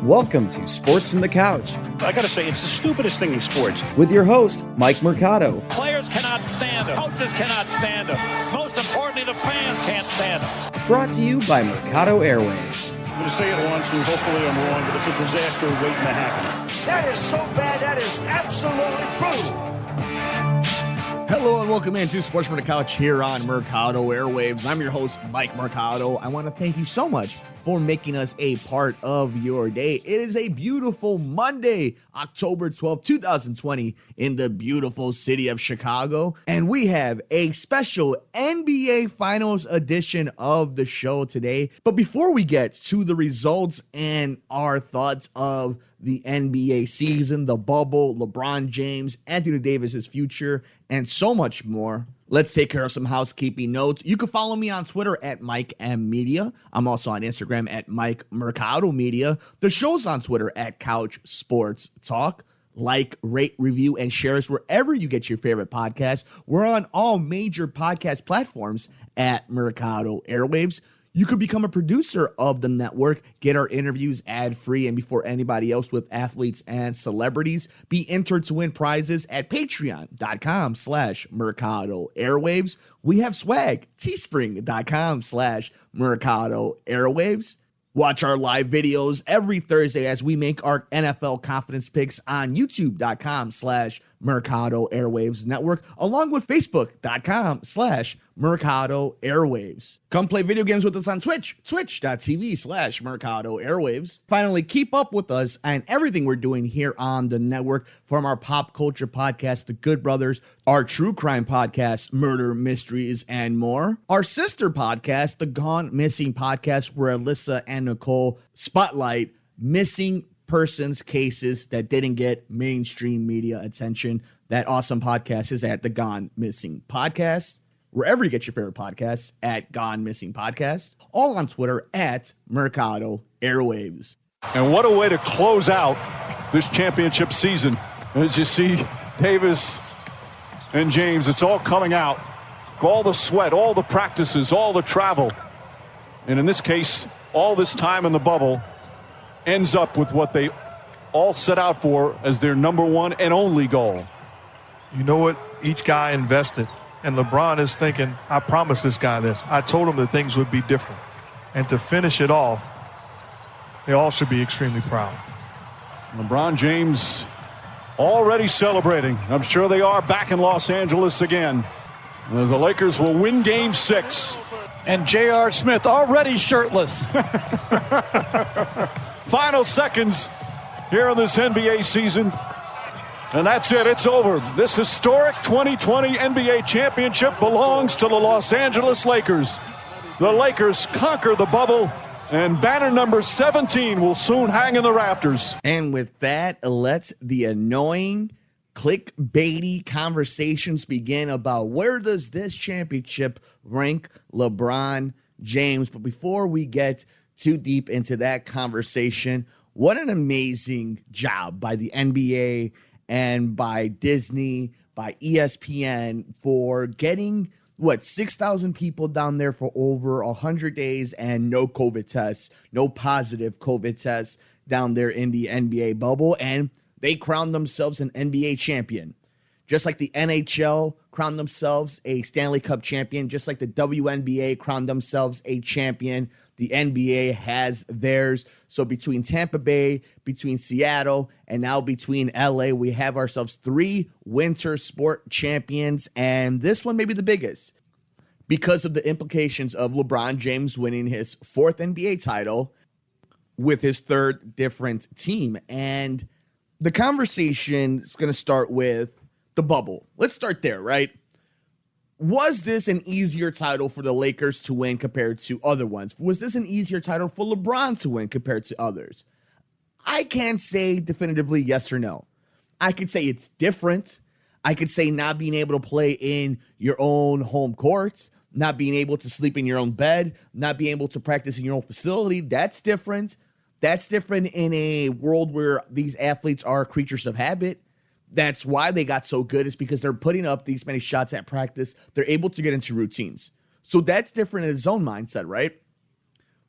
Welcome to Sports from the Couch. I gotta say, it's the stupidest thing in sports. With your host, Mike Mercado. Players cannot stand him. Coaches cannot stand him. Most importantly, the fans can't stand him. Brought to you by Mercado Airwaves. I'm gonna say it once, and hopefully I'm wrong, but it's a disaster waiting to happen. That is so bad, that is absolutely brutal. Hello and welcome into Sports from the Couch here on Mercado Airwaves. I'm your host, Mike Mercado. I want to thank you so much for making us a part of your day. It is a beautiful Monday, October 12th, 2020, in the beautiful city of Chicago. And we have a special NBA Finals edition of the show today. But before we get to the results and our thoughts of the NBA season, the bubble, LeBron James, Anthony Davis's future, and so much more, let's take care of some housekeeping notes. You can follow me on Twitter at Mike M Media. I'm also on Instagram at Mike Mercado Media. The show's on Twitter at Couch Sports Talk. Like, rate, review, and share us wherever you get your favorite podcasts. We're on all major podcast platforms at Mercado Airwaves. You could become a producer of the network, get our interviews ad-free and before anybody else with athletes and celebrities. Be entered to win prizes at patreon.com/Mercado Airwaves. We have swag, teespring.com/Mercado Airwaves. Watch our live videos every Thursday as we make our NFL confidence picks on youtube.com/Mercado Airwaves Network, along with facebook.com/Mercado Airwaves. Come play video games with us on Twitch, twitch.tv/Mercado Airwaves. Finally, keep up with us and everything we're doing here on the network, from our pop culture podcast, The Good Brothers, our true crime podcast, Murder, Mysteries, and More, our sister podcast, The Gone Missing Podcast, where Alyssa and Nicole spotlight missing persons cases that didn't get mainstream media attention. That awesome podcast is at The Gone Missing Podcast, wherever you get your favorite podcasts, at Gone Missing Podcast, all on Twitter at Mercado Airwaves. And what a way to close out this championship season. As you see Davis and James, it's all coming out. All the sweat, all the practices, all the travel. And in this case, all this time in the bubble ends up with what they all set out for as their number one and only goal. You know what? Each guy invested. And LeBron is thinking, I promised this guy this. I told him that things would be different. And to finish it off, they all should be extremely proud. LeBron James already celebrating. I'm sure they are back in Los Angeles again. As the Lakers will win Game 6. And J.R. Smith already shirtless. Final seconds here in this NBA season. And that's it. It's over. This historic 2020 NBA championship belongs to the Los Angeles Lakers. The Lakers conquer the bubble, and banner number 17 will soon hang in the rafters. And with that, let the annoying, clickbaity conversations begin about where does this championship rank LeBron James. But before we get too deep into that conversation, what an amazing job by the NBA and by Disney, by ESPN for getting, 6,000 people down there for over 100 days and no COVID tests, no positive COVID tests down there in the NBA bubble. And they crowned themselves an NBA champion. Just like the NHL crowned themselves a Stanley Cup champion, just like the WNBA crowned themselves a champion, the NBA has theirs. So between Tampa Bay, between Seattle, and now between LA, we have ourselves 3 winter sport champions. And this one may be the biggest because of the implications of LeBron James winning his 4th NBA title with his 3rd different team. And the conversation is going to start with the bubble. Let's start there, right? Was this an easier title for the Lakers to win compared to other ones? Was this an easier title for LeBron to win compared to others? I can't say definitively yes or no. I could say it's different. I could say not being able to play in your own home courts, not being able to sleep in your own bed, not being able to practice in your own facility, that's different. That's different in a world where these athletes are creatures of habit. That's why they got so good, is because they're putting up these many shots at practice. They're able to get into routines. So that's different in his own mindset, right?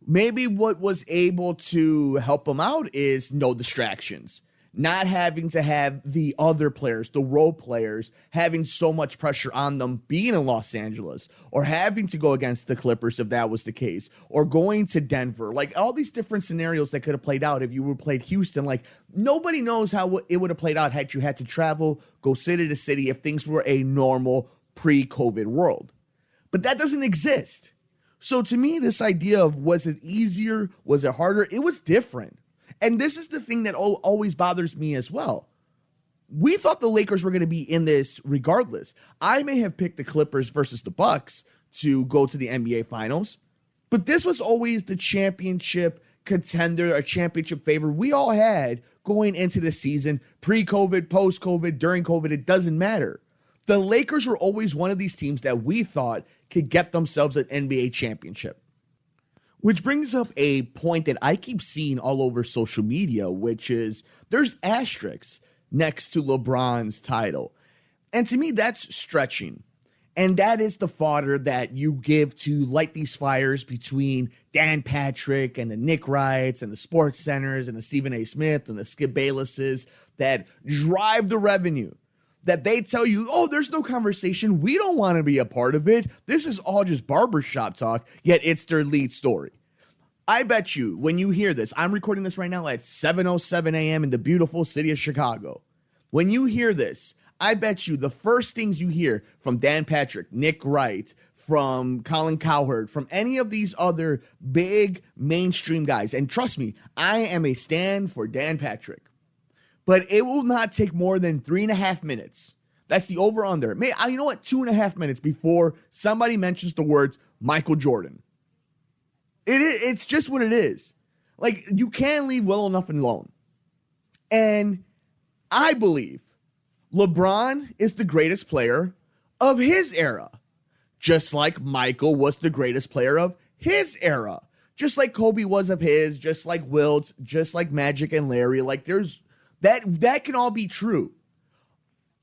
Maybe what was able to help him out is no distractions. Not having to have the other players, the role players, having so much pressure on them being in Los Angeles, or having to go against the Clippers if that was the case, or going to Denver. Like all these different scenarios that could have played out if you would played Houston. Like nobody knows how it would have played out had you had to travel, go city to city if things were a normal pre-COVID world. But that doesn't exist. So to me, this idea of was it easier, was it harder? It was different. And this is the thing that always bothers me as well. We thought the Lakers were going to be in this regardless. I may have picked the Clippers versus the Bucks to go to the NBA Finals, but this was always the championship contender, a championship favor we all had going into the season, pre-COVID, post-COVID, during COVID. It doesn't matter. The Lakers were always one of these teams that we thought could get themselves an NBA championship. Which brings up a point that I keep seeing all over social media, which is there's asterisks next to LeBron's title. And to me, that's stretching. And that is the fodder that you give to light these fires between Dan Patrick and the Nick Wrights and the Sports Centers and the Stephen A. Smith and the Skip Baylesses that drive the revenue. That they tell you, oh, there's no conversation. We don't want to be a part of it. This is all just barbershop talk, yet it's their lead story. I bet you when you hear this, I'm recording this right now at 7:07 a.m. in the beautiful city of Chicago. When you hear this, I bet you the first things you hear from Dan Patrick, Nick Wright, from Colin Cowherd, from any of these other big mainstream guys, and trust me, I am a stan for Dan Patrick. But it will not take more than 3.5 minutes. That's the over-under. You know what? 2.5 minutes before somebody mentions the words Michael Jordan. It's just what it is. Like, you can't leave well enough alone. And I believe LeBron is the greatest player of his era. Just like Michael was the greatest player of his era. Just like Kobe was of his, just like Wilt, just like Magic and Larry. Like, there's... That can all be true.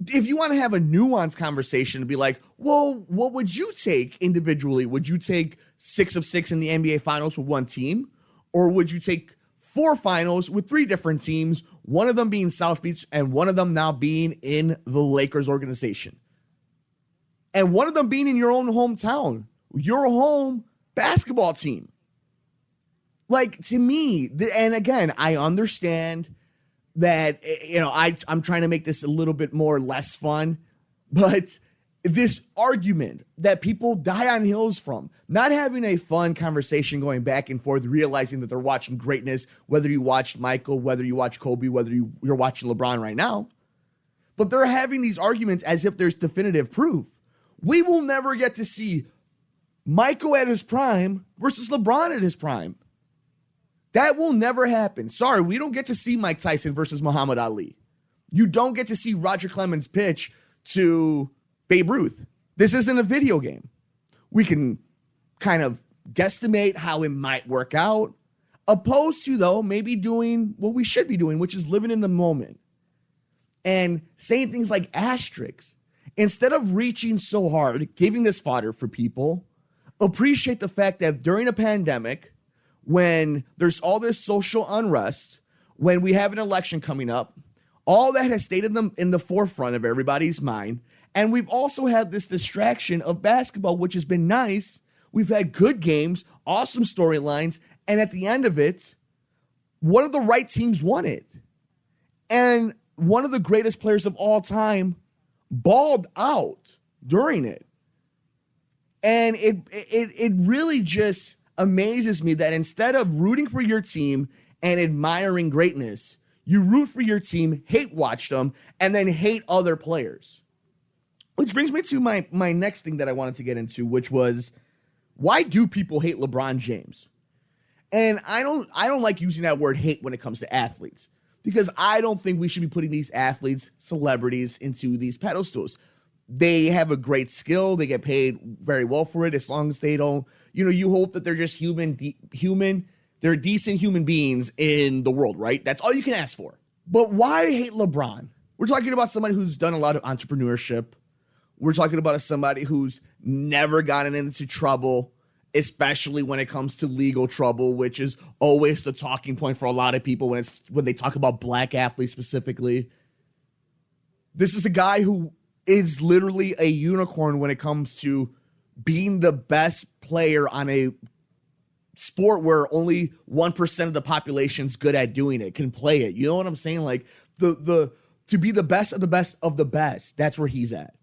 If you want to have a nuanced conversation and be like, well, what would you take individually? Would you take 6 of 6 in the NBA Finals with one team? Or would you take 4 finals with 3 different teams, one of them being South Beach and one of them now being in the Lakers organization? And one of them being in your own hometown, your home basketball team. Like, to me, and again, I understand that, you know, I'm trying to make this a little bit more less fun, but this argument that people die on hills from, not having a fun conversation going back and forth, realizing that they're watching greatness, whether you watched Michael, whether you watch Kobe, whether you're watching LeBron right now, but they're having these arguments as if there's definitive proof. We will never get to see Michael at his prime versus LeBron at his prime. That will never happen. Sorry, we don't get to see Mike Tyson versus Muhammad Ali. You don't get to see Roger Clemens pitch to Babe Ruth. This isn't a video game. We can kind of guesstimate how it might work out, opposed to, though, maybe doing what we should be doing, which is living in the moment and saying things like asterisks. Instead of reaching so hard, giving this fodder for people, appreciate the fact that during a pandemic, when there's all this social unrest, when we have an election coming up, all that has stayed in the forefront of everybody's mind. And we've also had this distraction of basketball, which has been nice. We've had good games, awesome storylines. And at the end of it, one of the right teams won it. And one of the greatest players of all time balled out during it. And it really just amazes me that instead of rooting for your team and admiring greatness, you root for your team, hate watch them, and then hate other players. Which brings me to my next thing that I wanted to get into, which was, why do people hate LeBron James? And I don't like using that word hate when it comes to athletes, because I don't think we should be putting these athletes, celebrities, into these pedestals. They have a great skill. They get paid very well for it, as long as they don't, you hope that they're just human. They're decent human beings in the world, right? That's all you can ask for. But why hate LeBron? We're talking about somebody who's done a lot of entrepreneurship. We're talking about somebody who's never gotten into trouble. especially when it comes to legal trouble, which is always the talking point for a lot of people when they talk about black athletes specifically. This is a guy who is literally a unicorn when it comes to being the best player on a sport where only 1% of the population's good at doing it, can play it. You know what I'm saying? Like to be the best of the best of the best, that's where he's at.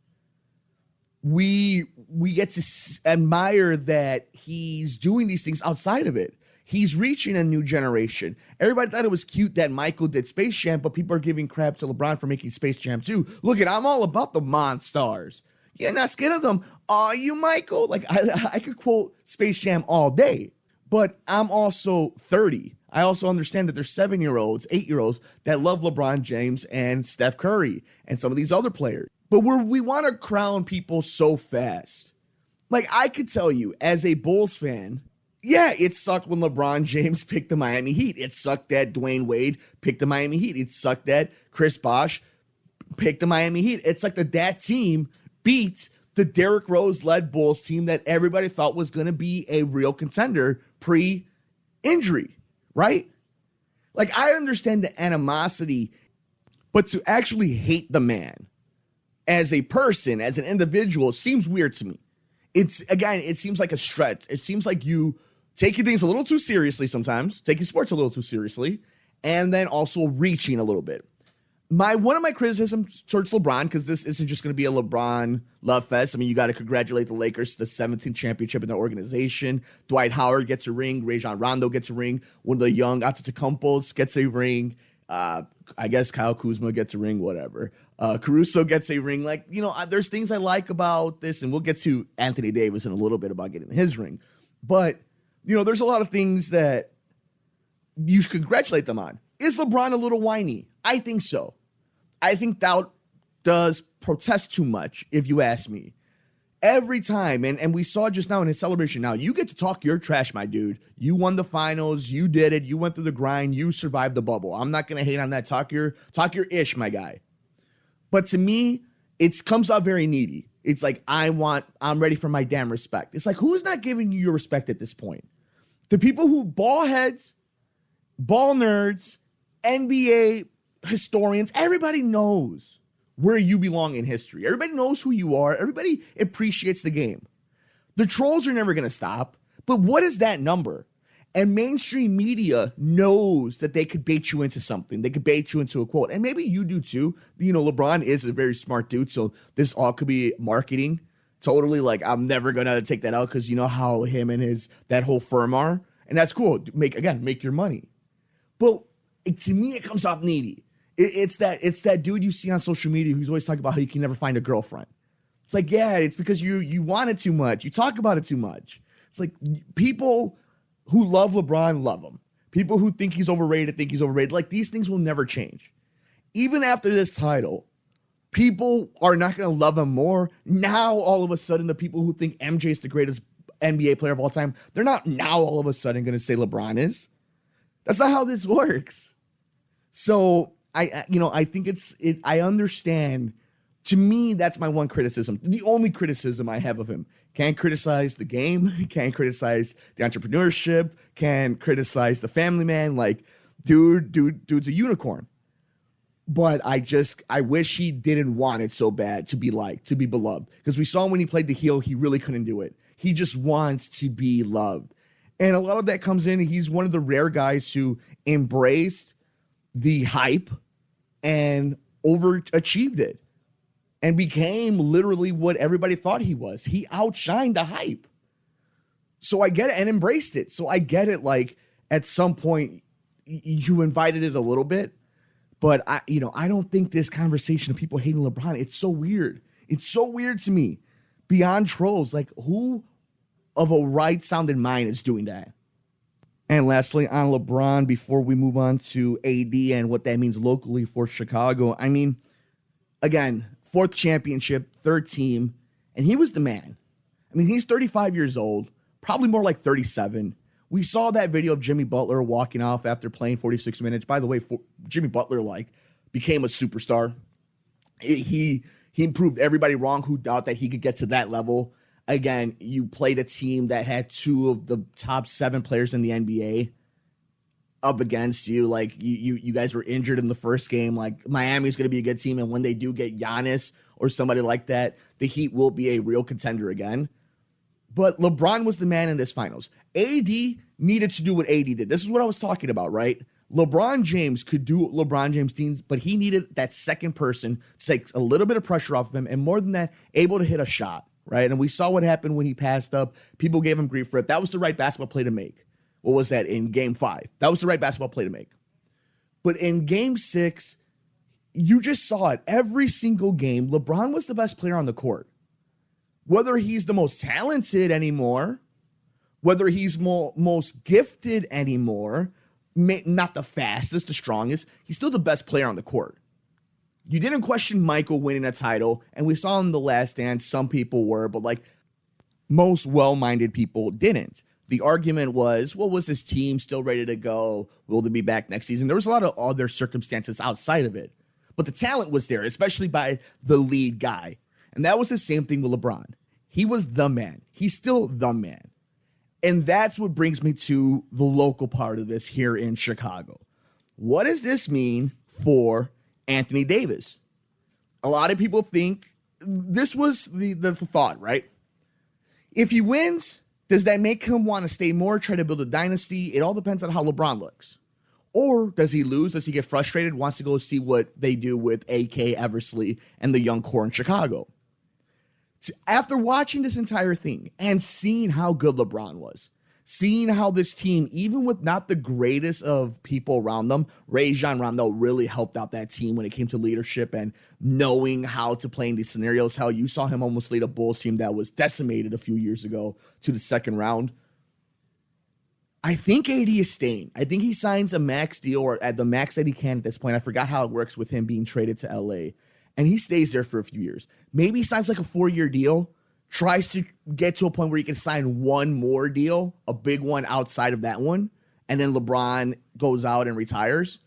We get to admire that he's doing these things outside of it. He's reaching a new generation. Everybody thought it was cute that Michael did Space Jam, but people are giving crap to LeBron for making Space Jam 2. Look, I'm all about the Monstars. You're not scared of them. Are you, Michael? Like, I could quote Space Jam all day, but I'm also 30. I also understand that there's 7-year-olds, 8-year-olds that love LeBron James and Steph Curry and some of these other players. But we want to crown people so fast. Like, I could tell you, as a Bulls fan, yeah, it sucked when LeBron James picked the Miami Heat. It sucked that Dwayne Wade picked the Miami Heat. It sucked that Chris Bosh picked the Miami Heat. It's like that team beat the Derrick Rose-led Bulls team that everybody thought was going to be a real contender pre-injury, right? Like, I understand the animosity, but to actually hate the man as a person, as an individual, seems weird to me. It seems like a stretch. It seems like you taking things a little too seriously sometimes, taking sports a little too seriously, and then also reaching a little bit. One of my criticisms towards LeBron, because this isn't just going to be a LeBron love fest. I mean, you got to congratulate the Lakers to the 17th championship in their organization. Dwight Howard gets a ring. Rajon Rondo gets a ring. One of the young Antetokounmpos gets a ring. I guess Kyle Kuzma gets a ring, whatever. Caruso gets a ring. Like, there's things I like about this, and we'll get to Anthony Davis in a little bit about getting his ring. But, there's a lot of things that you should congratulate them on. Is LeBron a little whiny? I think so. I think that does protest too much, if you ask me. Every time, and we saw just now in his celebration, now you get to talk your trash, my dude. You won the finals, you did it, you went through the grind, you survived the bubble. I'm not gonna hate on that. Talk your ish, my guy. But to me, it comes out very needy. It's like, I'm ready for my damn respect. It's like, who's not giving you your respect at this point? The people who ball heads, ball nerds, NBA historians, everybody knows where you belong in history. Everybody knows who you are. Everybody appreciates the game. The trolls are never going to stop. But what is that number? And mainstream media knows that they could bait you into something. They could bait you into a quote. And maybe you do too. LeBron is a very smart dude. So this all could be marketing. Totally. Like, I'm never going to take that out because you know how him and that whole firm are. And that's cool. Make your money. But to me, it comes off needy. It's that dude you see on social media who's always talking about how you can never find a girlfriend. It's like, yeah, it's because you want it too much. You talk about it too much. It's like people who love LeBron love him. People who think he's overrated think he's overrated. Like, these things will never change. Even after this title, people are not going to love him more. Now, all of a sudden, the people who think MJ is the greatest NBA player of all time, they're not now all of a sudden going to say LeBron is. That's not how this works. So I think I understand. To me, that's my one criticism. The only criticism I have of him. Can't criticize the game. Can't criticize the entrepreneurship. Can't criticize the family man. Like, dude's a unicorn. But I wish he didn't want it so bad to be liked, to be beloved. Because we saw when he played the heel, he really couldn't do it. He just wants to be loved. And a lot of that comes in. He's one of the rare guys who embraced the hype and overachieved it and became literally what everybody thought he was. He outshined the hype. So I get it, and embraced it. So I get it. Like, at some point you invited it a little bit, but I don't think this conversation of people hating LeBron, it's so weird. It's so weird to me. Beyond trolls, like, who of a right sounding mind is doing that? And lastly, on LeBron, before we move on to AD and what that means locally for Chicago, I mean, again, 4th championship, 3rd team, and he was the man. I mean, he's 35 years old, probably more like 37. We saw that video of Jimmy Butler walking off after playing 46 minutes. By the way, Jimmy Butler, became a superstar. He proved everybody wrong who doubt that he could get to that level. again, you played a team that had two of the top 7 players in the NBA up against you. Like you guys were injured in the first game. Like Miami's going to be a good team. And when they do get Giannis or somebody like that, the Heat will be a real contender again. But LeBron was the man in this finals. AD needed to do what AD did. This is what I was talking about, right? LeBron James could do LeBron James things, but he needed that second person to take a little bit of pressure off of him, and more than that, able to hit a shot, right? And we saw what happened when he passed up. People gave him grief for it. That was the right basketball play to make. What was that in Game 5? That was the right basketball play to make. But in Game 6, you just saw it. Every single game, LeBron was the best player on the court. Whether he's the most talented anymore, whether he's most gifted anymore, not the fastest, the strongest, he's still the best player on the court. You didn't question Michael winning a title, and we saw in The Last Dance, some people were, but like most well-minded people didn't. The argument was, well, was this team still ready to go? Will they be back next season? There was a lot of other circumstances outside of it, but the talent was there, especially by the lead guy. And that was the same thing with LeBron. He was the man. He's still the man. And that's what brings me to the local part of this here in Chicago. What does this mean for Anthony Davis? A lot of people think this was the thought, right? If he wins, does that make him want to stay more, try to build a dynasty? It all depends on how LeBron looks. Or does he lose? Does he get frustrated, wants to go see what they do with A.K. Eversley and the young core in Chicago? After watching this entire thing and seeing how good LeBron was, seeing how this team, even with not the greatest of people around them, Rajon Rondo really helped out that team when it came to leadership and knowing how to play in these scenarios. How you saw him almost lead a Bulls team that was decimated a few years ago to the second round. I think AD is staying. I think he signs a max deal, or at the max that he can at this point. I forgot how it works with him being traded to LA. And he stays there for a few years. Maybe he signs like a 4-year deal, tries to get to a point where he can sign one more deal, a big one outside of that one, and then LeBron goes out and retires.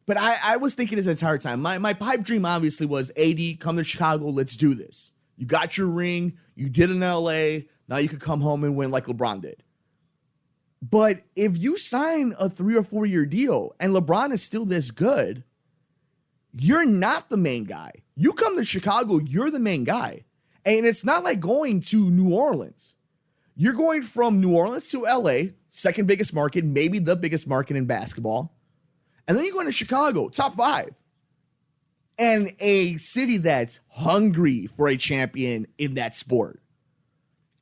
But I was thinking this entire time, my pipe dream obviously was, AD, come to Chicago, let's do this. You got your ring, you did in LA, now you could come home and win like LeBron did. But if you sign a 3 or 4 year deal and LeBron is still this good, you're not the main guy. You come to Chicago, you're the main guy. And it's not like going to New Orleans. You're going from New Orleans to LA, second biggest market, maybe the biggest market in basketball. And then you're going to Chicago, top 5. And a city that's hungry for a champion in that sport.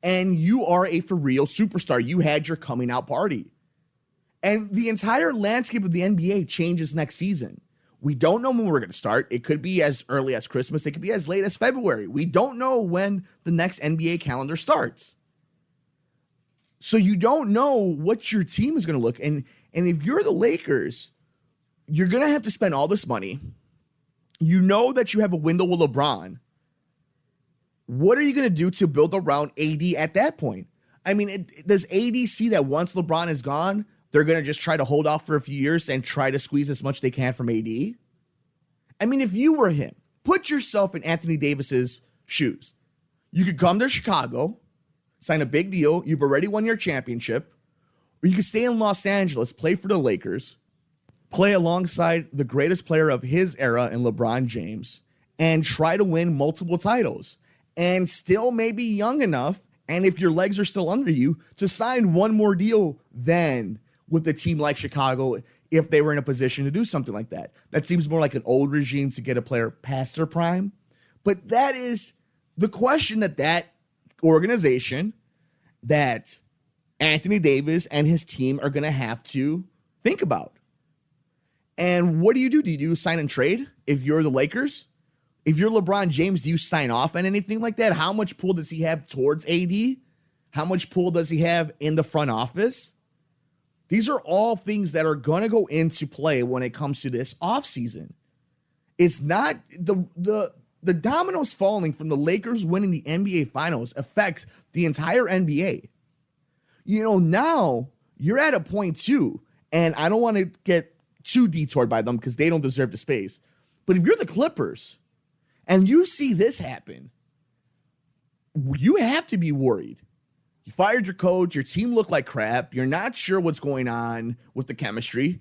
And you are a for real superstar. You had your coming out party. And the entire landscape of the NBA changes next season. We don't know when we're going to start. It could be as early as Christmas. It could be as late as February. We don't know when the next NBA calendar starts. So you don't know what your team is going to look. And if you're the Lakers, you're going to have to spend all this money. You know that you have a window with LeBron. What are you going to do to build around AD at that point? I mean, does AD see that once LeBron is gone, they're going to just try to hold off for a few years and try to squeeze as much they can from AD? I mean, if you were him, put yourself in Anthony Davis's shoes. You could come to Chicago, sign a big deal. You've already won your championship. Or you could stay in Los Angeles, play for the Lakers, play alongside the greatest player of his era in LeBron James, and try to win multiple titles. And still maybe young enough, and if your legs are still under you, to sign one more deal then with a team like Chicago, if they were in a position to do something like that. That seems more like an old regime to get a player past their prime. But that is the question that organization, that Anthony Davis and his team are going to have to think about. And what do you do? Do you sign and trade if you're the Lakers? If you're LeBron James, do you sign off on anything like that? How much pull does he have towards AD? How much pull does he have in the front office? These are all things that are going to go into play when it comes to this offseason. It's not the dominoes falling from the Lakers winning the NBA Finals affects the entire NBA. You know, now you're at a point too, and I don't want to get too detoured by them because they don't deserve the space. But if you're the Clippers and you see this happen, you have to be worried. You fired your coach. Your team looked like crap. You're not sure what's going on with the chemistry.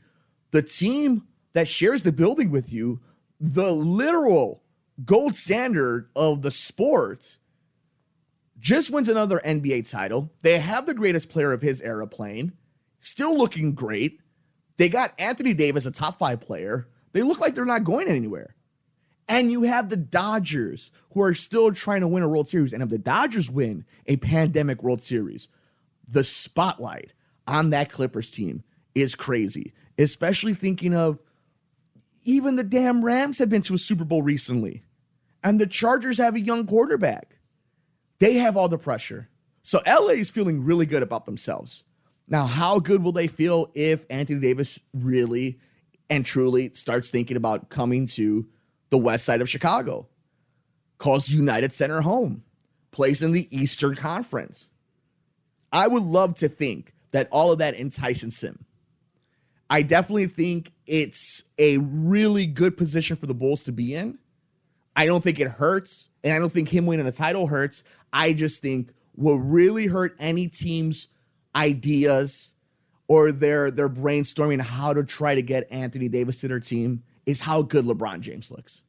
The team that shares the building with you, the literal gold standard of the sport, just wins another NBA title. They have the greatest player of his era playing, still looking great. They got Anthony Davis, a top 5 player. They look like they're not going anywhere. And you have the Dodgers, who are still trying to win a World Series. And if the Dodgers win a pandemic World Series, the spotlight on that Clippers team is crazy, especially thinking of even the damn Rams have been to a Super Bowl recently. And the Chargers have a young quarterback. They have all the pressure. So LA is feeling really good about themselves. Now, how good will they feel if Anthony Davis really and truly starts thinking about coming to the west side of Chicago, calls United Center home, plays in the Eastern Conference? I would love to think that all of that entices him. I definitely think it's a really good position for the Bulls to be in. I don't think it hurts, and I don't think him winning a title hurts. I just think what really hurt any team's ideas or their brainstorming how to try to get Anthony Davis to their team is how good LeBron James looks.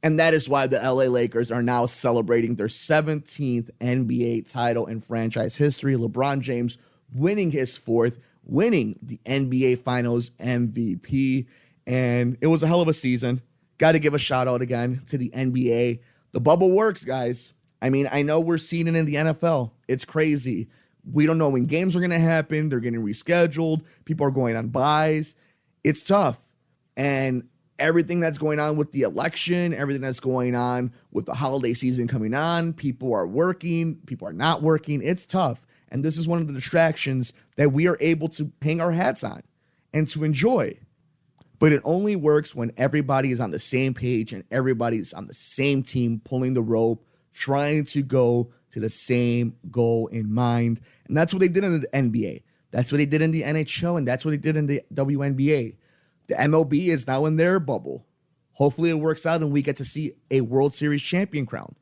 And that is why the LA Lakers are now celebrating their 17th NBA title in franchise history. LeBron James winning his 4th, winning the NBA Finals MVP. And it was a hell of a season. Got to give a shout out again to the NBA. The bubble works, guys. I mean, I know we're seeing it in the NFL. It's crazy. We don't know when games are going to happen. They're getting rescheduled. People are going on buys. It's tough. And everything that's going on with the election, everything that's going on with the holiday season coming on, people are working, people are not working. It's tough. And this is one of the distractions that we are able to hang our hats on and to enjoy. But it only works when everybody is on the same page and everybody's on the same team, pulling the rope, trying to go to the same goal in mind. And that's what they did in the NBA. That's what they did in the NHL, and that's what they did in the WNBA. The MLB is now in their bubble. Hopefully it works out and we get to see a World Series champion crowned.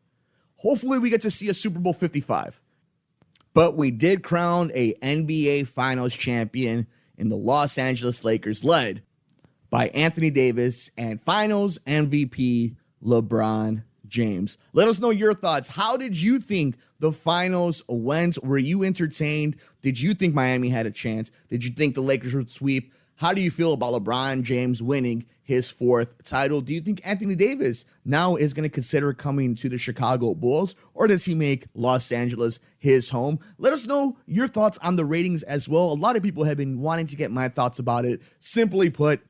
Hopefully we get to see a Super Bowl 55. But we did crown a NBA Finals champion in the Los Angeles Lakers, led by Anthony Davis and Finals MVP LeBron James. Let us know your thoughts. How did you think the finals went? Were you entertained? Did you think Miami had a chance? Did you think the Lakers would sweep? How do you feel about LeBron James winning his 4th title? Do you think Anthony Davis now is going to consider coming to the Chicago Bulls, or does he make Los Angeles his home? Let us know your thoughts on the ratings as well. A lot of people have been wanting to get my thoughts about it. Simply put,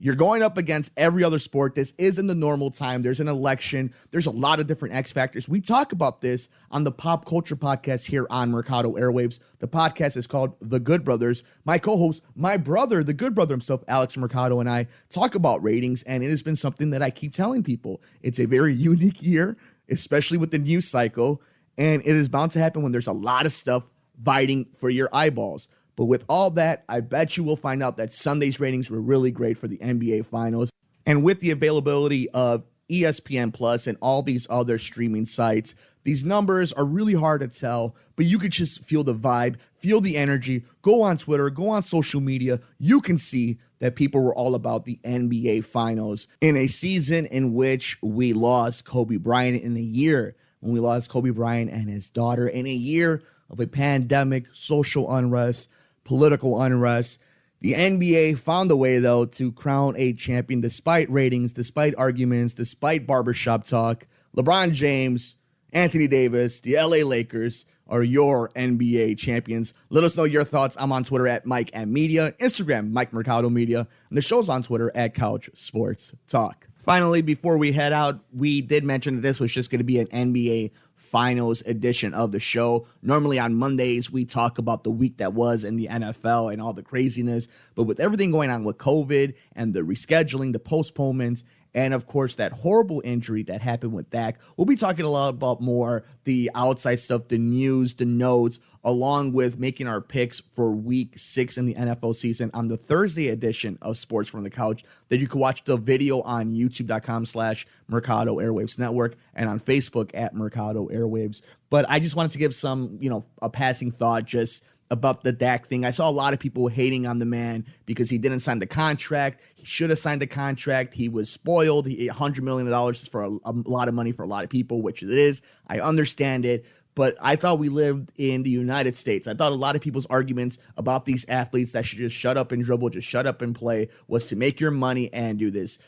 you're going up against every other sport. This isn't the normal time. There's an election. There's a lot of different X factors. We talk about this on the Pop Culture Podcast here on Mercado Airwaves. The podcast is called The Good Brothers. My co-host, my brother, the good brother himself, Alex Mercado, and I talk about ratings, and it has been something that I keep telling people. It's a very unique year, especially with the news cycle, and it is bound to happen when there's a lot of stuff vying for your eyeballs. But with all that, I bet you will find out that Sunday's ratings were really great for the NBA Finals. And with the availability of ESPN Plus and all these other streaming sites, these numbers are really hard to tell, but you could just feel the vibe, feel the energy. Go on Twitter, go on social media. You can see that people were all about the NBA Finals in a season in which we lost Kobe Bryant, in a year when we lost Kobe Bryant and his daughter, in a year of a pandemic, social unrest, political unrest. The NBA found a way, though, to crown a champion despite ratings, despite arguments, despite barbershop talk. LeBron James, Anthony Davis, the LA Lakers are your NBA champions. Let us know your thoughts. I'm on Twitter at Mike M Media, Instagram, Mike Mercado Media, and the show's on Twitter at Couch Sports Talk. Finally, before we head out, we did mention that this was just going to be an NBA Finals edition of the show. Normally on Mondays, we talk about the week that was in the NFL and all the craziness. But with everything going on with COVID and the rescheduling, the postponements, and of course that horrible injury that happened with Dak. We'll be talking a lot about more the outside stuff, the news, the notes, along with making our picks for week 6 in the NFL season on the Thursday edition of Sports from the Couch that you can watch the video on youtube.com/Mercado Airwaves Network and on Facebook at Mercado Airwaves. But I just wanted to give some, a passing thought just about the Dak thing. I saw a lot of people hating on the man because he didn't sign the contract. He should have signed the contract. He was spoiled. $100 million is for a lot of money for a lot of people, which it is. I understand it. But I thought we lived in the United States. I thought a lot of people's arguments about these athletes that should just shut up and dribble, just shut up and play, was to make your money and do this.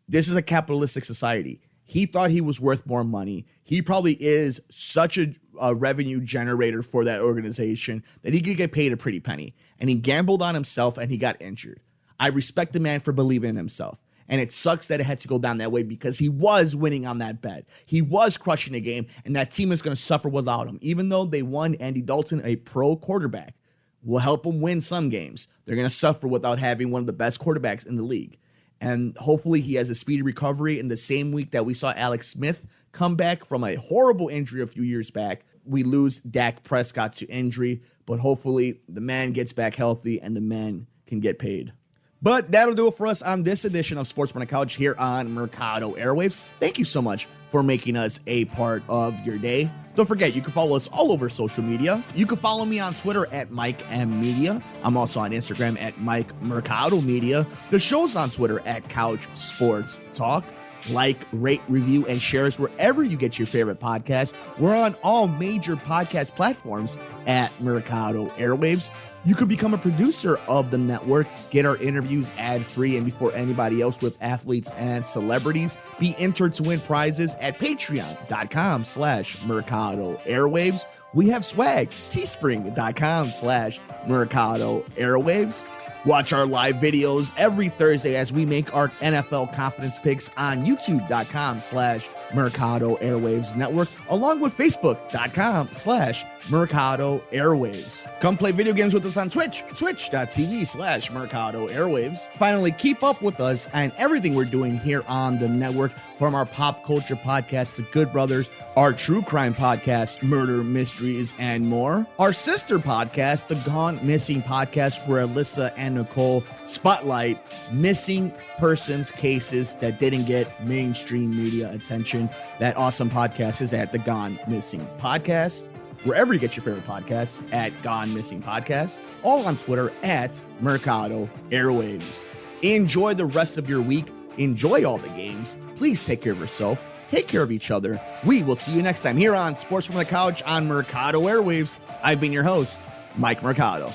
This is a capitalistic society. He thought he was worth more money. He probably is such a revenue generator for that organization that he could get paid a pretty penny. And he gambled on himself and he got injured. I respect the man for believing in himself. And it sucks that it had to go down that way because he was winning on that bet. He was crushing the game, and that team is going to suffer without him. Even though they won, Andy Dalton, a pro quarterback, will help them win some games. They're going to suffer without having one of the best quarterbacks in the league. And hopefully he has a speedy recovery. In the same week that we saw Alex Smith come back from a horrible injury a few years back, we lose Dak Prescott to injury. But hopefully the man gets back healthy and the man can get paid. But that'll do it for us on this edition of Sports from the Couch here on Mercado Airwaves. Thank you so much for making us a part of your day. Don't forget, you can follow us all over social media. You can follow me on Twitter at Mike M Media. I'm also on Instagram at Mike Mercado Media. The show's on Twitter at Couch Sports Talk. Like, rate, review, and share us wherever you get your favorite podcast. We're on all major podcast platforms at Mercado Airwaves. You could become a producer of the network, get our interviews ad-free and before anybody else with athletes and celebrities. Be entered to win prizes at patreon.com/Mercado Airwaves. We have swag, teespring.com/Mercado Airwaves. Watch our live videos every Thursday as we make our NFL confidence picks on youtube.com/Mercado Airwaves Network, along with facebook.com/Mercado Airwaves. Come play video games with us on Twitch, twitch.tv/Mercado Airwaves. Finally, keep up with us and everything we're doing here on the network, from our pop culture podcast, The Good Brothers, our true crime podcast, Murder, Mysteries, and More, our sister podcast, The Gone Missing Podcast, where Alyssa and Nicole spotlight missing persons cases that didn't get mainstream media attention. That awesome podcast is at The Gone Missing Podcast, wherever you get your favorite podcasts, at Gone Missing Podcast, all on Twitter at Mercado Airwaves. Enjoy the rest of your week. Enjoy all the games. Please take care of yourself. Take care of each other. We will see you next time here on Sports from the Couch on Mercado Airwaves. I've been your host, Mike Mercado.